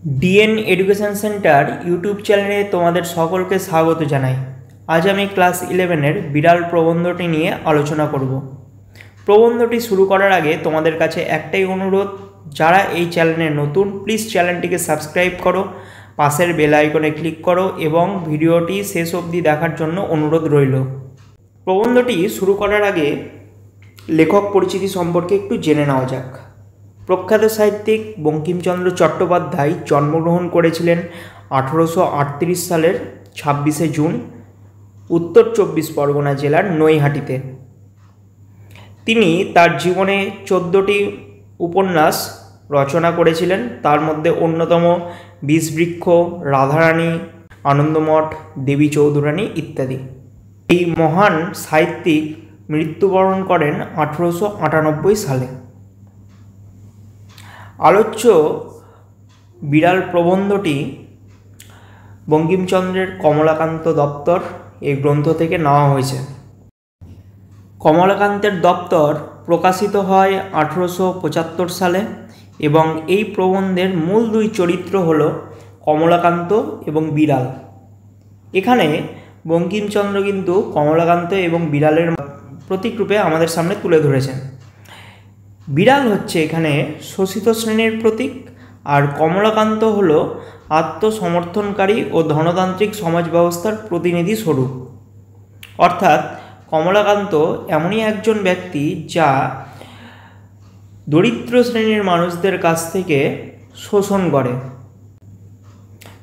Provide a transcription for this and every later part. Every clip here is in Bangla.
ডিএন এডুকেশন সেন্টার ইউটিউব চ্যানেলে তোমাদের সকলকে স্বাগত জানাই। আজ আমি ক্লাস 11-এর বিড়াল প্রবন্ধটি নিয়ে আলোচনা করব। প্রবন্ধটি শুরু করার আগে তোমাদের কাছে একটাই অনুরোধ, যারা এই চ্যানেলে নতুন প্লিজ চ্যানেলটিকে সাবস্ক্রাইব করো, পাশের বেল আইকনে ক্লিক করো এবং ভিডিওটি শেষ অবধি দেখার জন্য অনুরোধ রইল। প্রবন্ধটি শুরু করার আগে লেখক পরিচিতি সম্পর্কে একটু জেনে নেওয়া যাক। প্রখ্যাত সাহিত্যিক বঙ্কিমচন্দ্র চট্টোপাধ্যায় জন্মগ্রহণ করেছিলেন 1838 সালের 26শে জুন উত্তর 24 পরগনা জেলার নৈহাটিতে। তিনি তার জীবনে 14টি উপন্যাস রচনা করেছিলেন, তার মধ্যে অন্যতম বিষবৃক্ষ, রাধারানী, আনন্দমঠ, দেবী চৌধুরানী ইত্যাদি। এই মহান সাহিত্যিক মৃত্যুবরণ করেন 1898 সালে। আলোচ্য বিড়াল প্রবন্ধটি বঙ্কিমচন্দ্রের কমলাকান্ত দপ্তর এই গ্রন্থ থেকে নেওয়া হয়েছে। কমলাকান্তের দপ্তর প্রকাশিত হয় 1875 সালে এবং এই প্রবন্ধের মূল দুই চরিত্র হল কমলাকান্ত এবং বিড়াল। এখানে বঙ্কিমচন্দ্র কিন্তু কমলাকান্ত এবং বিড়ালের প্রতীকরূপে আমাদের সামনে তুলে ধরেছেন। বিড়াল হচ্ছে এখানে শোষিত শ্রেণীর প্রতীক, আর কমলাকান্ত হল আত্মসমর্থনকারী ও ধনতান্ত্রিক সমাজ ব্যবস্থার প্রতিনিধি স্বরূপ। অর্থাৎ কমলাকান্ত এমনই একজন ব্যক্তি যা দরিদ্র শ্রেণীর মানুষদের কাছ থেকে শোষণ করে।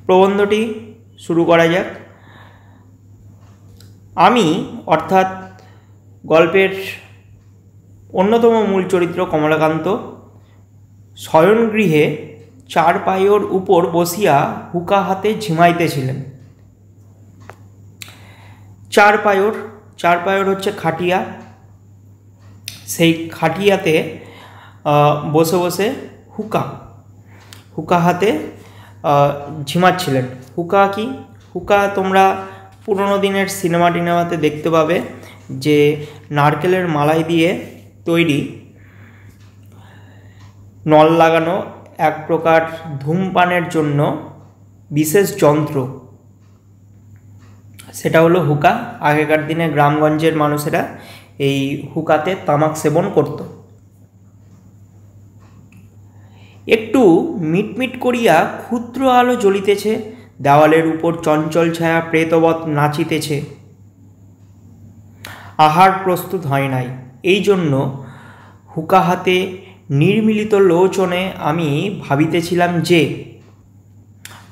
প্রবন্ধটি শুরু করা যাক। আমি অর্থাৎ গল্পের অন্যতম মূল চরিত্র কমলাকান্ত শয়নগৃহে চারপাইয়ের উপর বসিয়া হুকা হাতে ঝিমাইতেছিলেন। চারপাইয়ের হচ্ছে খাটিয়া, সেই খাটিয়াতে বসে বসে হুকা হাতে ঝিমাচ্ছিলেন। হুকা কি? হুকা তোমরা পুরোনো দিনের সিনেমাতে দেখতে পাবে, যে নারকেলের মালাই দিয়ে তৈরি নল লাগানো এক প্রকার ধূমপানের জন্য বিশেষ যন্ত্র, সেটা হলো হুকা। আগেকার দিনে গ্রামগঞ্জের মানুষেরা এই হুকাতে তামাক সেবন করত। একটু মিটমিট করিয়া ক্ষুদ্র আলো জ্বলিতেছে, দেওয়ালের উপর চঞ্চল ছায়া প্রেতবৎ নাচিতেছে। আহার প্রস্তুত হয় নাই, এই জন্য হুকা হাতে নির্মিলিত লোচনে আমি ভাবিতেছিলাম যে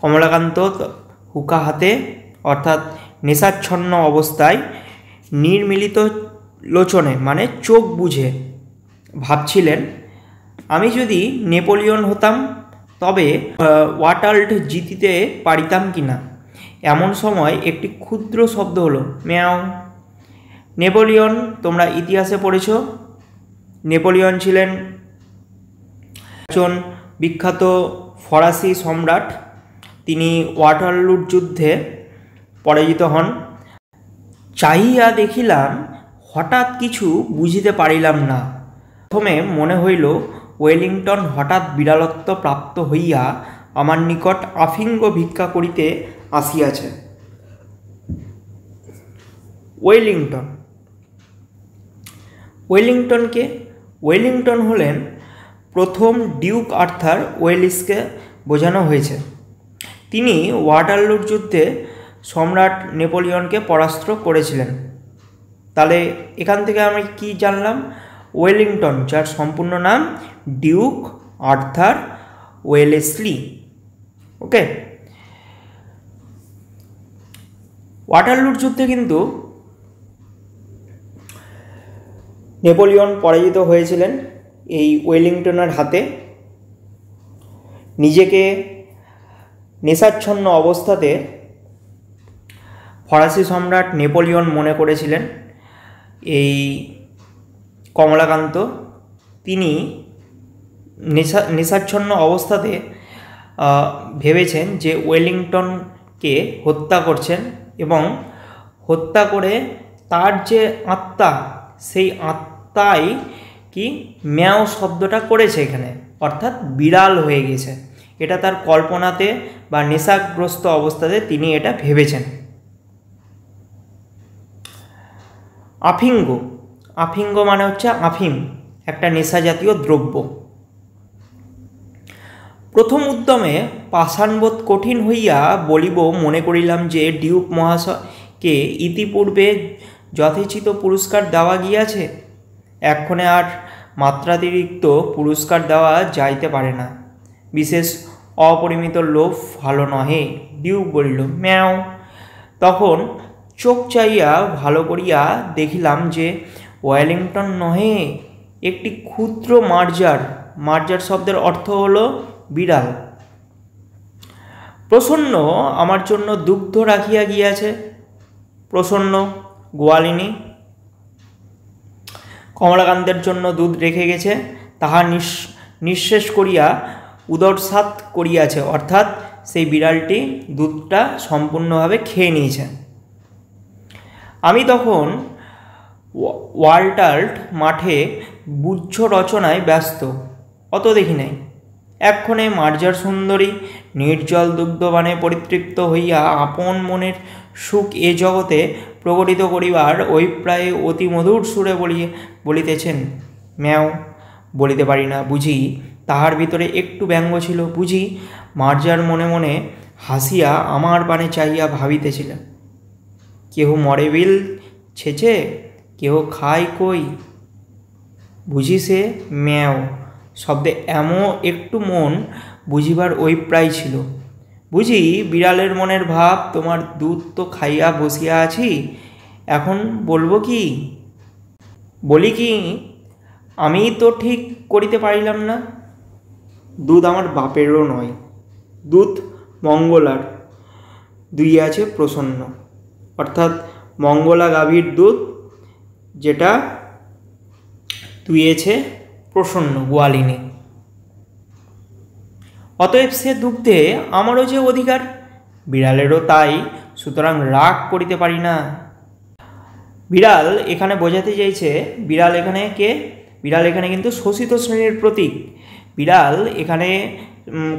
কমলাকান্ত হুকা হাতে অর্থাৎ নেশাচ্ছন্ন অবস্থায় নির্মিলিত লোচনে মানে চোখ বুঝে ভাবছিলেন, আমি যদি নেপোলিয়ন হতাম তবে ওয়াটার্ল্ড জিতিতে পারিতাম কিনা। এমন সময় একটি ক্ষুদ্র শব্দ হলো, ম্যাও। নেপোলিয়ন তোমরা ইতিহাসে পড়েছ, নেপোলিয়ন ছিলেন একজন বিখ্যাত ফরাসি সম্রাট। তিনি ওয়াটারলুর যুদ্ধে পরাজিত হন। চাহিয়া দেখিলাম, হঠাৎ কিছু বুঝিতে পারিলাম না। প্রথমে মনে হইল ওয়েলিংটন হঠাৎ বিড়ালত্ব প্রাপ্ত হইয়া আমার নিকট আফিঙ্গ ভিক্ষা করিতে আসিয়াছে। ওয়েলিংটনকে ওয়েলিংটন হলেন প্রথম ডিউক আর্থার ওয়েলিসকে বোঝানো হয়েছে। তিনি ওয়াটারলুর যুদ্ধে সম্রাট নেপোলিয়নকে পরাস্ত করেছিলেন। তাহলে এখান থেকে আমি কি জানলাম? ওয়েলিংটন, যার সম্পূর্ণ নাম ডিউক আর্থার ওয়েলেসলি। ওকে, ওয়াটারলুর যুদ্ধে কিন্তু নেপোলিয়ন পরাজিত হয়েছিলেন এই ওয়েলিংটনের হাতে। নিজেকে নেশাচ্ছন্ন অবস্থাতে ফরাসি সম্রাট নেপোলিয়ন মনে করেছিলেন এই কমলাকান্ত। তিনি নেশাচ্ছন্ন অবস্থাতে ভেবেছেন যে ওয়েলিংটনকে হত্যা করছেন এবং হত্যা করে তার যে আত্মা, সেই আত্মাই কি ম্যাও শব্দটা করেছে এখানে, অর্থাৎ বিড়াল হয়ে গেছে। এটা তার কল্পনাতে বা নেশাগ্রস্ত অবস্থাতে তিনি এটা ভেবেছেন। আফিঙ্গ, আফিঙ্গ মানে হচ্ছে আফিম, একটা নেশা জাতীয় দ্রব্য। প্রথম উদ্যমে পাষাণবোধ কঠিন হইয়া বলিব মনে করিলাম যে ডিউক মহাশয়কে ইতিপূর্বে যথোচিত পুরস্কার দেওয়া গিয়াছে, এক্ষণে আর মাত্রাতিরিক্ত পুরস্কার দেওয়া যাইতে পারে না। বিশেষ অপরিমিত লোভ ভালো নহে। ডিউক বলিল, ম্যাও। তখন চোখ চাইয়া ভালো করিয়া দেখিলাম যে ওয়েলিংটন নহে, একটি ক্ষুদ্র মার্জার। মার্জার শব্দের অর্থ হলো বিড়াল। প্রসন্ন আমার জন্য দুগ্ধ রাখিয়া গিয়াছে। প্রসন্ন গোয়ালিনী কমলাকান্তের জন্য দুধ রেখে গেছে, তাহা নিঃশেষ করিয়া উদরসাৎ করিয়াছে, অর্থাৎ সেই বিড়ালটি দুধটা সম্পূর্ণভাবে খেয়ে নিয়েছে। আমি তখন ওয়াল্টার্ট মাঠে বুদ্ধ রচনায় ব্যস্ত, অত দেখি নাই। এক্ষণে মার্জার সুন্দরী নির্জল দুগ্ধবানে পরিতৃপ্ত হইয়া আপন মনের সুখ এ জগতে প্রকটিত করিবার অভিপ্রায়ে অতি মধুর সুরে বলিতেছেন। ম্যাও বলিতে পারি না বুঝি তাহার ভিতরে একটু ব্যঙ্গ ছিল। বুঝি মার্জার মনে মনে হাসিয়া আমার পানে চাইয়া ভাবিতেছিল, কেহ মরে বিল ছেছে, কেহ খায় কই। বুঝি সে ম্যাও শব্দে এমন একটু মন বুঝিবার অভিপ্রায় ছিল। বুঝি বিড়ালের মনের ভাব, তোমার দুধ তো খাইয়া বসিয়া আছি, এখন বলবো কি? বলি কি, আমি তো ঠিক করিতে পারিলাম না। দুধ আমার বাপেরও নয়, দুধ মঙ্গলার দুইয়াছে প্রসন্ন, অর্থাৎ মঙ্গলা গাভীর দুধ, যেটা দুইয়েছে প্রসন্ন গোয়ালিনী। অতএব সে দুগ্ধে আমারও যে অধিকার, বিড়ালেরও তাই, সুতরাং রাগ করিতে পারি না। বিড়াল এখানে বোঝাতে চাইছে, বিড়াল এখানে কে? বিড়াল এখানে কিন্তু শোষিত শ্রেণীর প্রতীক। বিড়াল এখানে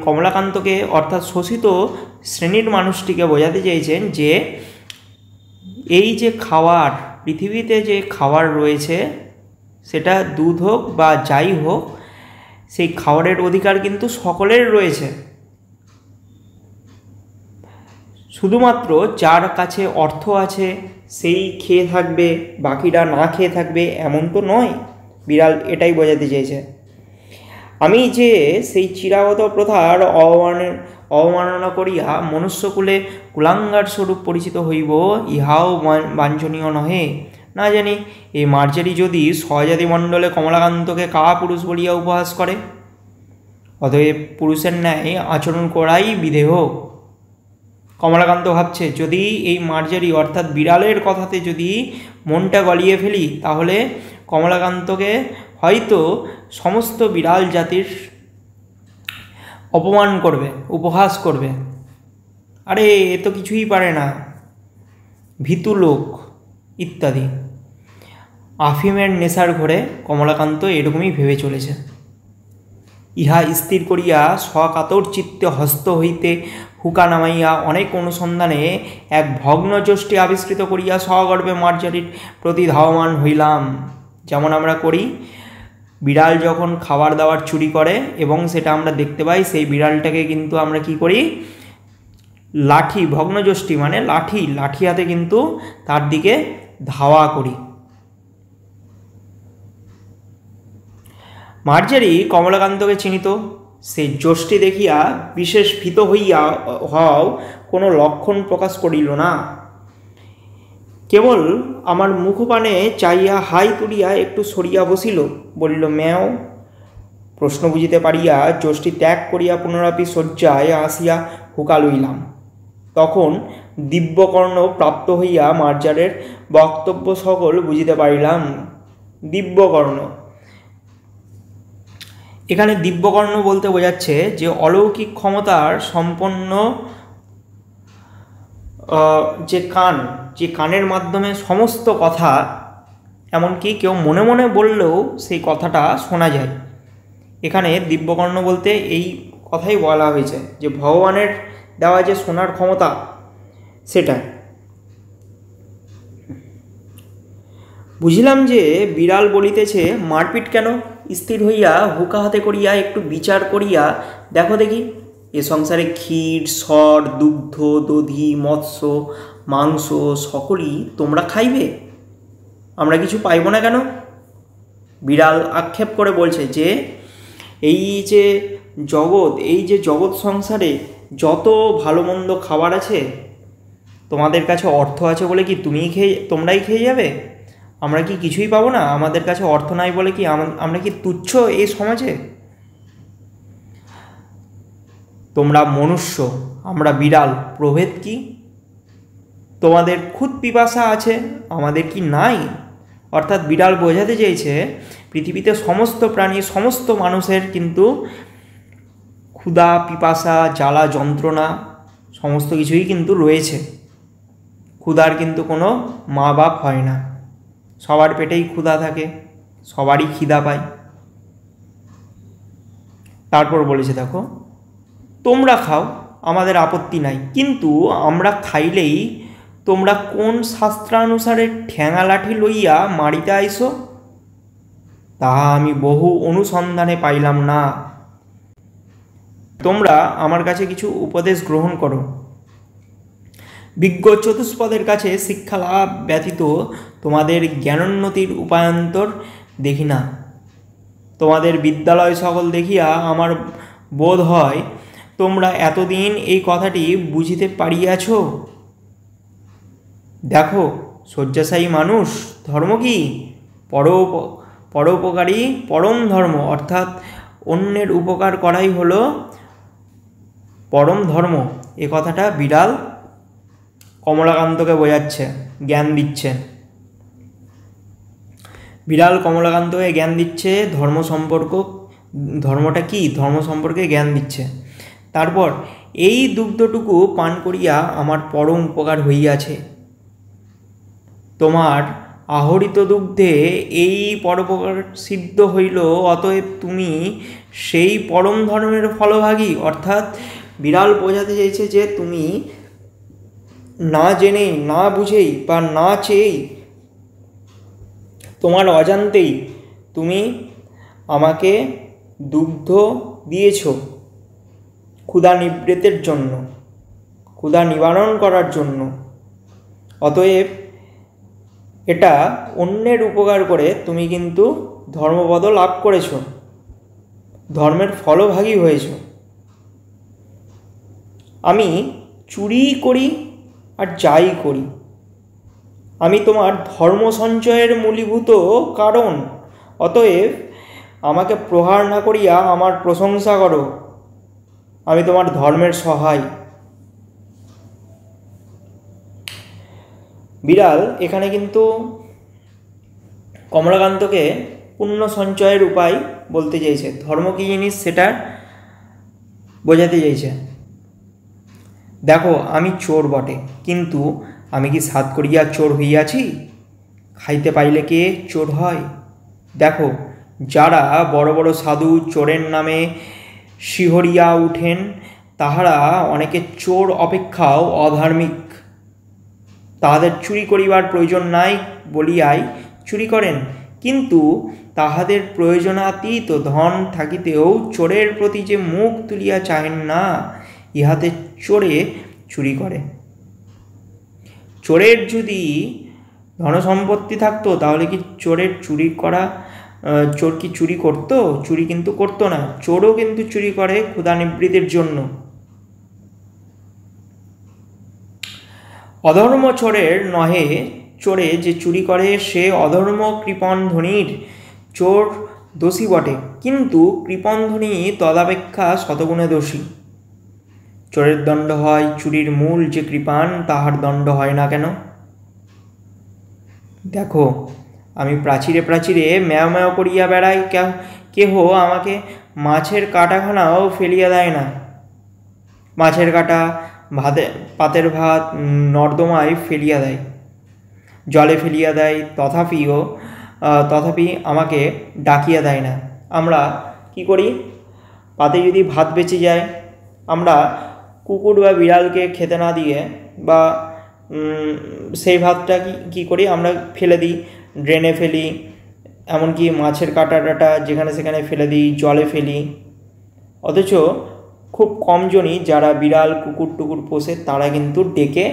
কমলাকান্তকে অর্থাৎ শোষিত শ্রেণীর মানুষটিকে বোঝাতে চাইছেন যে এই যে খাওয়ার, পৃথিবীতে যে খাওয়ার রয়েছে, সেটা দুধ হোক বা যাই হোক, সেই খাওয়ারের অধিকার কিন্তু সকলের রয়েছে। শুধুমাত্র যার কাছে অর্থ আছে সেই খেয়ে থাকবে, বাকিরা না খেয়ে থাকবে, এমন তো নয়। বিড়াল এটাই বোঝাতে চেয়েছে। আমি যে সেই চিরাগত প্রথার অবমাননা করিয়া মনুষ্যকুলে কুলাঙ্গার স্বরূপ পরিচিত হইব, ইহাও বাঞ্ছনীয় নহে। না জানি এই মার্জারি যদি স্বজাতি মণ্ডলে কমলাকান্তকে কাপুরুষ বলিয়া উপহাস করে, অতএব পুরুষের ন্যায় আচরণ করাই বিধেয়। কমলাকান্ত ভাবছে, যদি এই মার্জারি অর্থাৎ বিড়ালের কথাতে যদি মনটা গলিয়ে ফেলি, তাহলে কমলাকান্তকে হয়তো সমস্ত বিড়াল জাতির অপমান করবে, উপহাস করবে। আরে এ তো কিছুই পারে না, ভীতু লোক ইত্যাদি। আফিমের নেশার ঘরে কমলাকান্ত এরকমই ভেবে চলেছে। ইহা স্থির করিয়া সকাতর চিত্তে হস্ত হইতে হুকা নামাইয়া অনেক অনুসন্ধানে এক ভগ্ন যষ্টি আবিষ্কৃত করিয়া সগর্বে মার্জারির প্রতি ধাবমান হইলাম। যেমন আমরা করি, বিড়াল যখন খাবার দাবার চুরি করে এবং সেটা আমরা দেখতে পাই, সেই বিড়ালটাকে কিন্তু আমরা কি করি, লাঠি, ভগ্নযষ্টি মানে লাঠি হাতে কিন্তু তার দিকে ধাওয়া করি। মার্জারি কমলাকান্তকে চিনিত। সেই যষ্টি দেখিয়া বিশেষ ভীত হইয়া হও কোনো লক্ষণ প্রকাশ করিল না, কেবল আমার মুখপানে চাইয়া হাই তুলিয়া একটু সরিয়া বসিল। বলিল, ম্যাও। প্রশ্ন বুঝিতে পারিয়া যষ্টি ত্যাগ করিয়া পুনরাপি শয্যায় আসিয়া হুকা লইলাম। তখন দিব্যকর্ণ প্রাপ্ত হইয়া মার্জারের বক্তব্য সকল বুঝিতে পারিলাম। দিব্যকর্ণ, এখানে দিব্যকর্ণ বলতে বোঝাচ্ছে যে অলৌকিক ক্ষমতার সম্পন্ন যে কান, যে কানের মাধ্যমে সমস্ত কথা, এমনকি কেউ মনে মনে বললেও সেই কথাটা শোনা যায়। এখানে দিব্যকর্ণ বলতে এই কথাই বলা হয়েছে, যে ভগবানের দেওয়া যে শোনার ক্ষমতা সেটা। বুঝিলাম যে বিড়াল বলিতেছে, মারপিট কেন? স্থির হইয়া হুকা হাতে করিয়া একটু বিচার করিয়া দেখো দেখি, এ সংসারে ক্ষীর, সর, দুগ্ধ, দধি, মৎস্য, মাংস সকলই তোমরা খাইবে, আমরা কিছু পাইব না কেন? বিড়াল আক্ষেপ করে বলছে যে এই যে জগৎ সংসারে যত ভালো মন্দ খাবার আছে, তোমাদের কাছে অর্থ আছে বলে কি তোমরাই খেয়ে যাবে? আমরা কি কিছুই পাবো না? আমাদের কাছে অর্থ নাই বলে কি আমরা কি তুচ্ছ এই সমাজে? তোমরা মনুষ্য, আমরা বিড়াল, প্রভেদ কি? তোমাদের খুদ পিপাসা আছে, আমাদের কি নাই? অর্থাৎ বিড়াল বোঝাতে চেয়েছে পৃথিবীতে সমস্ত প্রাণী, সমস্ত মানুষের কিন্তু ক্ষুধা, পিপাসা, জ্বালা, যন্ত্রণা সমস্ত কিছুই কিন্তু রয়েছে। ক্ষুধার কিন্তু কোনো মা বাপ হয় না, সবার পেটেই ক্ষুধা থাকে, সবারই খিদা পায়। তারপর বলেছে দেখো, তোমরা খাও, আমাদের আপত্তি নাই, কিন্তু আমরা খাইলেই তোমরা কোন শাস্ত্রানুসারে ঠ্যাঙা লাঠি লইয়া মারিতে আইসো, তাহা আমি বহু অনুসন্ধানে পাইলাম না। তোমরা আমার কাছে কিছু উপদেশ গ্রহণ করো। বিজ্ঞ চতুষ্পদের কাছে শিক্ষা লাভ ব্যতীত তোমাদের জ্ঞানোন্নতির উপায়ান্তর দেখি না। তোমাদের বিদ্যালয় সকল দেখিয়া আমার বোধ হয় তোমরা এতদিন এই কথাটি বুঝিতে পারিয়াছ। দেখো, শয্যাশায়ী মানুষ ধর্ম কি? পরোপকারী পরম ধর্ম, অর্থাৎ অন্যের উপকার করাই হলো পরম ধর্ম। এ কথাটা বিড়াল কমলাকান্তকে বোঝাচ্ছে, জ্ঞান দিচ্ছে। বিড়াল কমলাকান্তকে জ্ঞান দিচ্ছে ধর্মটা কি, ধর্ম সম্পর্কে জ্ঞান দিচ্ছে। তারপর, এই দুগ্ধটুকু পান করিয়া আমার পরম উপকার হইয়াছে। তোমার আহরিত দুগ্ধে এই পরোপকার সিদ্ধ হইল, অতএব তুমি সেই পরম ধর্মের ফলভাগী। অর্থাৎ বিড়াল বোঝাতে চাইছে যে তুমি না জেনেই, না বুঝেই বা না চেয়েই, তোমার অজান্তেই তুমি আমাকে দুগ্ধ দিয়েছ ক্ষুধা নিবৃত্তের জন্য, ক্ষুধা নিবারণ করার জন্য। অতএব এটা অন্যের উপকার করে তুমি কিন্তু ধর্মপদ লাভ করেছ, ধর্মের ফলভাগী হয়েছ। আমি চুরি করি আর যাই করি, আমি তোমার ধর্ম সঞ্চয়ের মূলীভূত কারণ। অতএব আমাকে প্রহার না করিয়া আমার প্রশংসা করো, আমি তোমার ধর্মের সহায়। বিড়াল এখানে কিন্তু কমলাকান্তকে পুণ্য সঞ্চয়ের উপায় বলতে চাইছে, ধর্ম কী জিনিস সেটা বোঝাতে চাইছে। দেখো, আমি চোর বটে, কিন্তু আমি কি সাধ করিয়া চোর হইয়াছি? খাইতে পাইলে কে চোর হয়? দেখো, যারা বড় বড় সাধু চোরের নামে শিহরিয়া উঠেন, তাহারা অনেকে চোর অপেক্ষাও অধার্মিক। তাহাদের চুরি করিবার প্রয়োজন নাই বলিয়াই চুরি করেন, কিন্তু তাহাদের প্রয়োজনাতীত ধন থাকিতেও চোরের প্রতি যে মুখ তুলিয়া চাহেন না, ইহাতে চোরে চুরি করে। চোরের যদি ধনসম্পত্তি থাকতো তাহলে কি চোর কি চুরি করতো? চুরি কিন্তু করতো না। চোরও কিন্তু চুরি করে ক্ষুধা নিবৃত্তির জন্য। অধর্ম চোরের নহে, চোরে যে চুরি করে সে অধর্ম কৃপণ ধনীর চোর দোষী বটে, কিন্তু কৃপণ ধনী তদাপেক্ষা শতগুণে দোষী। চোরের দণ্ড হয়, চুরির মূল যে কৃপাণ তাহার দণ্ড হয় না কেন? দেখো, আমি প্রাচীরে প্রাচীরে ম্যাও ম্যাও করিয়া বেড়াই, কেহ আমাকে মাছের কাঁটাখানাও ফেলিয়া দেয় না। মাছের কাঁটা, পাতের ভাত নর্দমায় ফেলিয়া দেয়, জলে ফেলিয়া দেয়, তথাপি আমাকে ডাকিয়া দেয় না। আমরা কি করি? পাতে যদি ভাত বেঁচে যায়, আমরা কুকুর বা বিড়ালকে খেতে না দিয়ে বা সেই ভাতটা কী করি, আমরা ফেলে দিই, ড্রেনে ফেলি, এমনকি মাছের কাঁটা টাটা যেখানে সেখানে ফেলে দিই, জলে ফেলি। অথচ খুব কমজনই যারা বিড়াল কুকুর টুকুর পোষে তারা কিন্তু ডেকে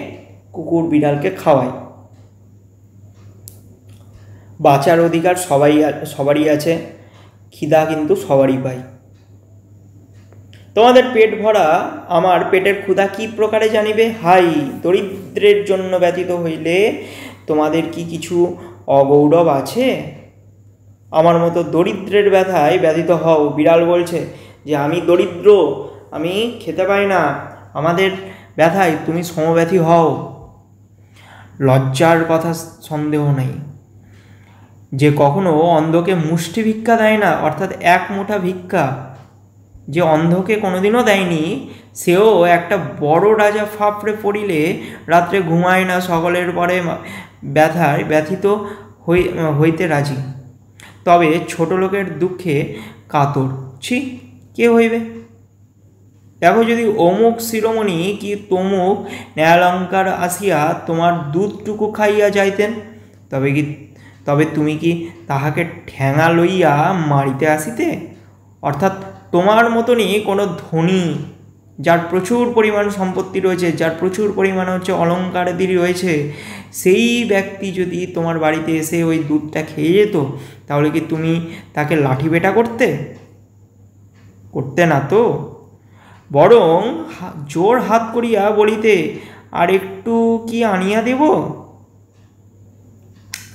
কুকুর বিড়ালকে খাওয়ায়। বাঁচার অধিকার সবারই আছে, খিদা কিন্তু সবারই পায়। তোমাদের পেট ভরা আমার পেটের ক্ষুধা কি প্রকারে জানিবে? হাই দরিদ্রের জন্য ব্যতীত হইলে তোমাদের কি কিছু অগৌরব আছে? আমার মতো দরিদ্রের ব্যথায় ব্যথিত হও। বিড়াল বলছে যে আমি দরিদ্র, আমি খেতে পাই না, আমাদের ব্যথায় তুমি সমব্যথী হও। লজ্জার কথা সন্দেহ নেই যে কখনো অন্ধকে মুষ্টি ভিক্ষা দেয় না, অর্থাৎ এক মুঠা ভিক্ষা যে অন্ধকে কোনোদিনও দেয়নি, সেও একটা বড় রাজা ফাপড়ে পড়িলে রাত্রে ঘুমায় না, সকলের পরে ব্যথায় ব্যথিত হইতে রাজি। তবে ছোট লোকের দুঃখে কাতর কে হইবে? দেখো, যদি অমুক শিরোমণি কি তমুক ন্যায়ালঙ্কার আসিয়া তোমার দুধটুকু খাইয়া যাইতেন, তবে তুমি কি তাহাকে ঠ্যাঙা লইয়া মারিতে আসিতে? অর্থাৎ তোমার মতনই কোনো ধনী, যার প্রচুর পরিমাণ সম্পত্তি রয়েছে, যার প্রচুর পরিমাণ অলঙ্কারাদি রয়েছে, সেই ব্যক্তি যদি তোমার বাড়িতে এসে ওই দুধটা খেয়ে যেত, তাহলে কি তুমি তাকে লাঠি বেটা করতে না তো? বরং জোর হাত করিয়া বলিতে, আর একটু কি আনিয়া দেব?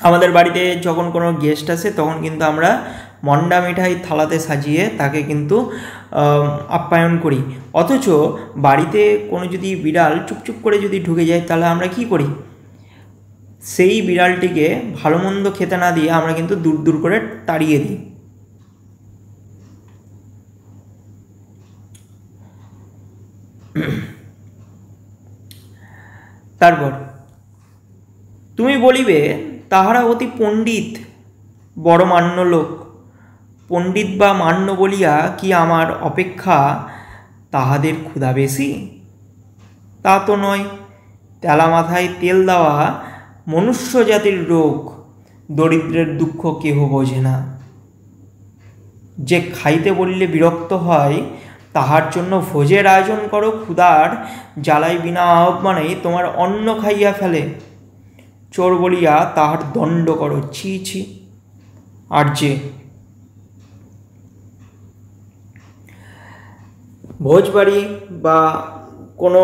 আমাদের বাড়িতে যখন কোনো গেস্ট আসে তখন কিন্তু আমরা মন্ডা মিঠাই থালাতে সাজিয়ে তাকে কিন্তু আপ্যায়ন করি। অথচ বাড়িতে কোনো যদি বিড়াল চুপচুপ করে যদি ঢুকে যায়, তাহলে আমরা কি করি? সেই বিড়ালটিকে ভালো মন্দ খেতে না দিয়ে আমরা কিন্তু দূর দূর করে তাড়িয়ে দিই। তারপর তুমি বলিবে, তাহারা অতি পণ্ডিত, বড় মান্য লোক। পণ্ডিত বা মান্য বলিয়া কি আমার অপেক্ষা তাহাদের ক্ষুধা বেশি? তা তো নয়। তেলা মাথায় তেল দেওয়া মনুষ্য জাতির রোগ, দরিদ্রের দুঃখ কেহ বোঝে না। যে খাইতে বলিলে বিরক্ত হয়, তাহার জন্য ভোজের আয়োজন করো, ক্ষুধার জ্বালাই বিনা আহ্বানেই তোমার অন্ন খাইয়া ফেলে। চোর বলিয়া তাহার দণ্ড করো, ছি। আর যে ভোজবাড়ি বা কোনো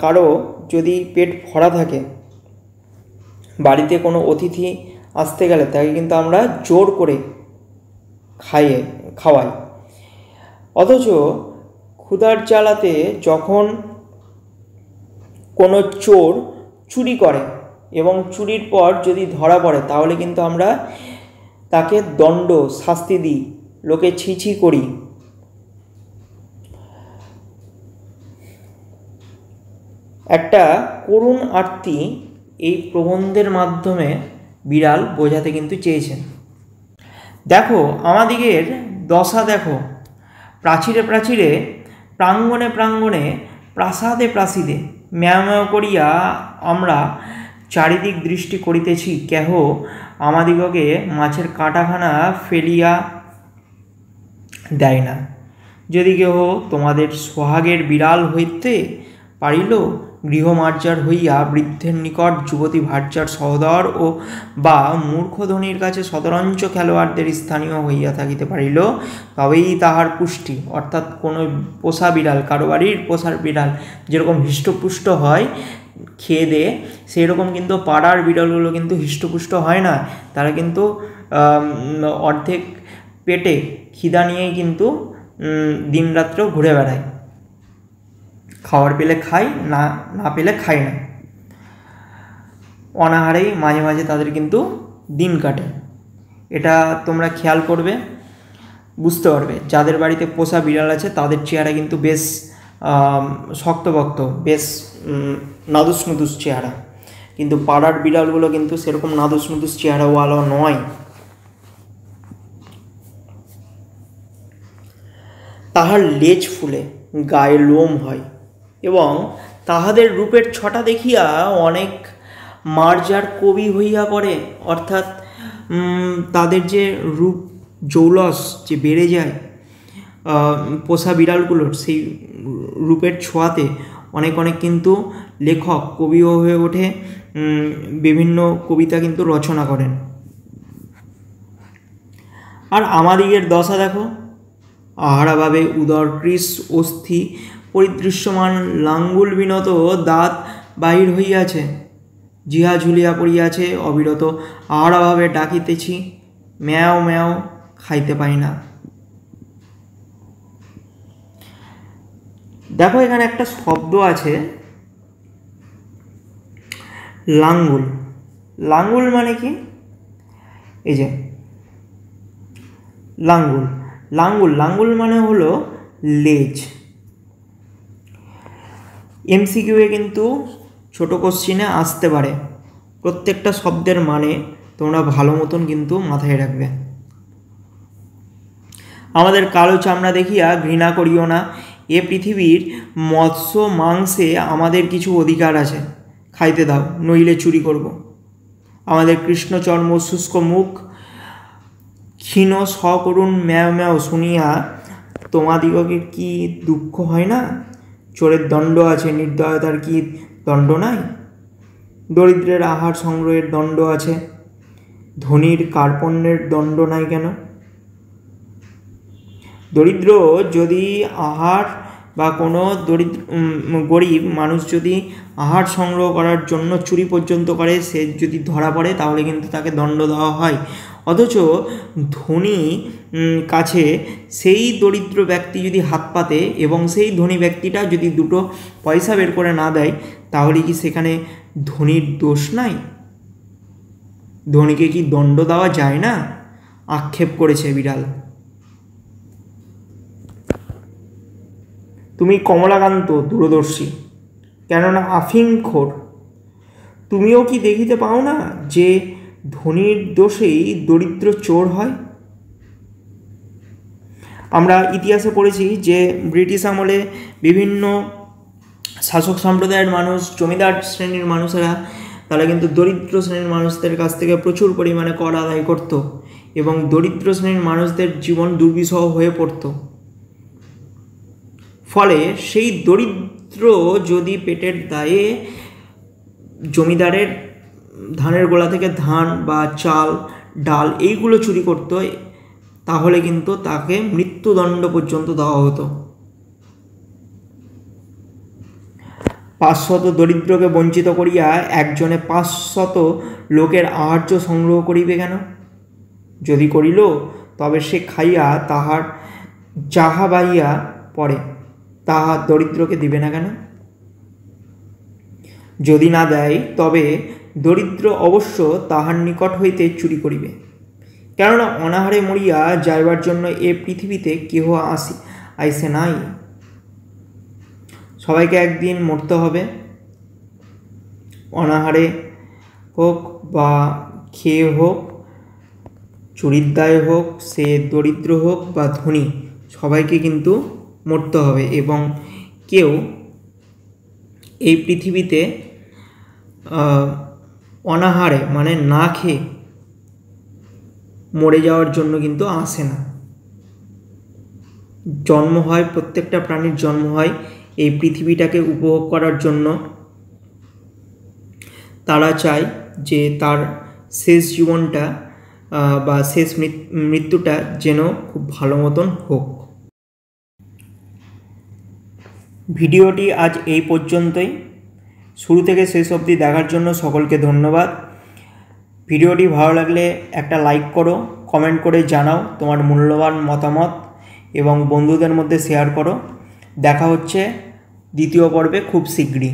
কারো যদি পেট ভরা থাকে, বাড়িতে কোনো অতিথি আসতে গেলে তাকে কিন্তু আমরা জোর করে খাওয়াই। অথচ ক্ষুধার জ্বালাতে যখন কোনো চোর চুরি করে এবং চুরির পর যদি ধরা পড়ে, তাহলে কিন্তু আমরা তাকে দণ্ড শাস্তি দিই, লোকে ছি করি। একটা করুণ আরতি এই প্রবন্ধের মাধ্যমে বিড়াল বোঝাতে কিন্তু চেয়েছেন। দেখো আমাদিগের দশা, দেখো প্রাচীরে প্রাঙ্গণে প্রাসাদে ম্যাও করিয়া আমরা চারিদিক দৃষ্টি করিতেছি, কেহ আমাদিগকে মাছের কাঁটাখানা ফেলিয়া দেয় না। যদি কেহ তোমাদের সোহাগের বিড়াল হইতে পারিল, গৃহমার্জার হইয়া বৃদ্ধের নিকট যুবতী ভার্যার সহদর ও বা মূর্খ ধনীর কাছে শতরঞ্চ খেলোয়াড়দের স্থানীয় হইয়া থাকিতে পারিল, তবেই তাহার পুষ্টি। অর্থাৎ কোনো পোষা বিড়াল, কারো বাড়ির পোষার বিড়াল যেরকম হৃষ্টপুষ্ট হয় খেয়ে দেয়ে, সেই রকম কিন্তু পাড়ার বিড়ালগুলো কিন্তু হৃষ্টপুষ্ট হয় না। তারা কিন্তু অর্ধেক পেটে খিদা নিয়েই কিন্তু দিন রাত্রেও ঘুরে বেড়ায়, খাওয়ার পেলে খায়, না পেলে খায় না, অনাহারেই মাঝে মাঝে তাদের কিন্তু দিন কাটে। এটা তোমরা খেয়াল করবে, বুঝতে পারবে। যাদের বাড়িতে পোষা বিড়াল আছে তাদের চেহারা কিন্তু বেশ শক্তপোক্ত, বেশ নাদুস নুদুস চেহারা, কিন্তু পাড়ার বিড়ালগুলো কিন্তু সেরকম নাদুস নুদুস চেহারাওয়ালা নয়। তাহার লেজ ফুলে গায়ে লোম হয়, এবং তাহাদের রূপের ছটা দেখিয়া অনেক মার্জার কবি হইয়া পড়ে। অর্থাৎ তাদের যে রূপ জৌলস যে বেড়ে যায় পোষা বিড়ালগুলোর, সেই রূপের ছোঁয়াতে অনেক অনেক কিন্তু লেখক কবিও হয়ে ওঠে, বিভিন্ন কবিতা কিন্তু রচনা করেন। আর আমাদিগের দশা দেখো, আহারাভাবে উদর কৃশ অস্থি পরিদৃশ্যমান, লাঙ্গুল বিনত দাঁত বাহির হইয়াছে, জিহা ঝুলিয়া পড়িয়াছে, অবিরত আহারাভাবে ডাকিতেছি, ম্যাও ম্যাও, খাইতে পাই না। দেখো এখানে একটা শব্দ আছে লাঙ্গুল। লাঙ্গুল মানে কি? এই যে লাঙ্গুল, লাঙ্গুল লাঙ্গুল মানে হলো লেজ। এমসিকিউয়ে কিন্তু ছোট কোশ্চিনে আসতে পারে, প্রত্যেকটা শব্দের মানে তোমরা ভালো মতন কিন্তু মাথায় রাখবে। আমাদের কালো চামড়া দেখিয়া ঘৃণা করিও না, এ পৃথিবীর মৎস্য মাংসে আমাদের কিছু অধিকার আছে, খাইতে দাও, নইলে চুরি করব। আমাদের কৃষ্ণচর্ম শুষ্ক মুখ ক্ষীণ সকরুণ ম্যাও ম্যাও শুনিয়া তোমাদিগকে কি দুঃখ হয় না? চোরের দণ্ড আছে, নির্দয়তার কি দণ্ড নাই? দরিদ্রের আহার সংগ্রহের দণ্ড আছে, ধনীর কার্পণ্যের দণ্ড নাই কেন? দরিদ্র যদি আহার বা কোনো গরিব মানুষ যদি আহার সংগ্রহ করার জন্য চুরি পর্যন্ত করে, সে যদি ধরা পড়ে তাহলে কিন্তু তাকে দণ্ড দেওয়া হয়। অথচ ধনী কাছে সেই দরিদ্র ব্যক্তি যদি হাত পাতে এবং সেই ধনী ব্যক্তিটা যদি দুটো পয়সা বের করে না দেয়, তাহলে কি সেখানে ধনীর দোষ নাই? ধনীকে কি দণ্ড দেওয়া যায় না? আক্ষেপ করেছে বিড়াল। তুমি কমলাকান্ত দূরদর্শী, কেননা আফিংখোর, তুমিও কি দেখিতে পাও না যে ধনীর দোষেই দরিদ্র চোর হয়? আমরা ইতিহাসে পড়েছি যে ব্রিটিশ আমলে বিভিন্ন শাসক সম্প্রদায়ের মানুষ, জমিদার শ্রেণীর মানুষেরা, তারা কিন্তু দরিদ্র শ্রেণীর মানুষদের কাছ থেকে প্রচুর পরিমাণে কর আদায় করত, এবং দরিদ্র শ্রেণীর মানুষদের জীবন দুর্বিষহ হয়ে পড়ত। ফলে সেই দরিদ্র যদি পেটের দায়ে জমিদারের ধানের গোলা থেকে ধান বা চাল ডাল এইগুলো চুরি করত, তাহলে কিন্তু তাকে মৃত্যুদণ্ড পর্যন্ত দেওয়া হতো। 500 দরিদ্রকে বঞ্চিত করিয়া একজনে 500 লোকের আহার্য সংগ্রহ করিবে কেন? যদি করিল তবে সে খাইয়া তাহার যাহা বাহিয়া পড়ে তাহা দরিদ্রকে দিবে না কেন? যদি না দেয় তবে দরিদ্র অবশ্য তাহার নিকট হইতে চুরি করিবে, কেননা অনাহারে মরিয়া যাইবার জন্য এ পৃথিবীতে কেহ আইসে নাই। সবাইকে একদিন মরতে হবে, অনাহারে হোক বা খেয়ে হোক, চুরির দায়ে হোক, সে দরিদ্র হোক বা ধনী, সবাইকে কিন্তু মরতে হবে। এবং কেউ এই পৃথিবীতে অনাহারে মানে না খেয়ে মরে যাওয়ার জন্য কিন্তু আসে না। জন্ম হয়, প্রত্যেকটা প্রাণীর জন্ম হয় এই পৃথিবীটাকে উপভোগ করার জন্য। তারা চায় যে তার শেষ জীবনটা বা শেষ মৃত্যুটা যেন খুব ভালো মতন হোক। ভিডিওটি আজ এই পর্যন্তই। শুরু থেকে শেষ অবধি দেখার জন্য সকলকে ধন্যবাদ। ভিডিওটি ভালো লাগলে একটা লাইক করো, কমেন্ট করে জানাও তোমার মূল্যবান মতামত এবং বন্ধুদের মধ্যে শেয়ার করো। দেখা হচ্ছে দ্বিতীয় পর্বে খুব শীঘ্রই।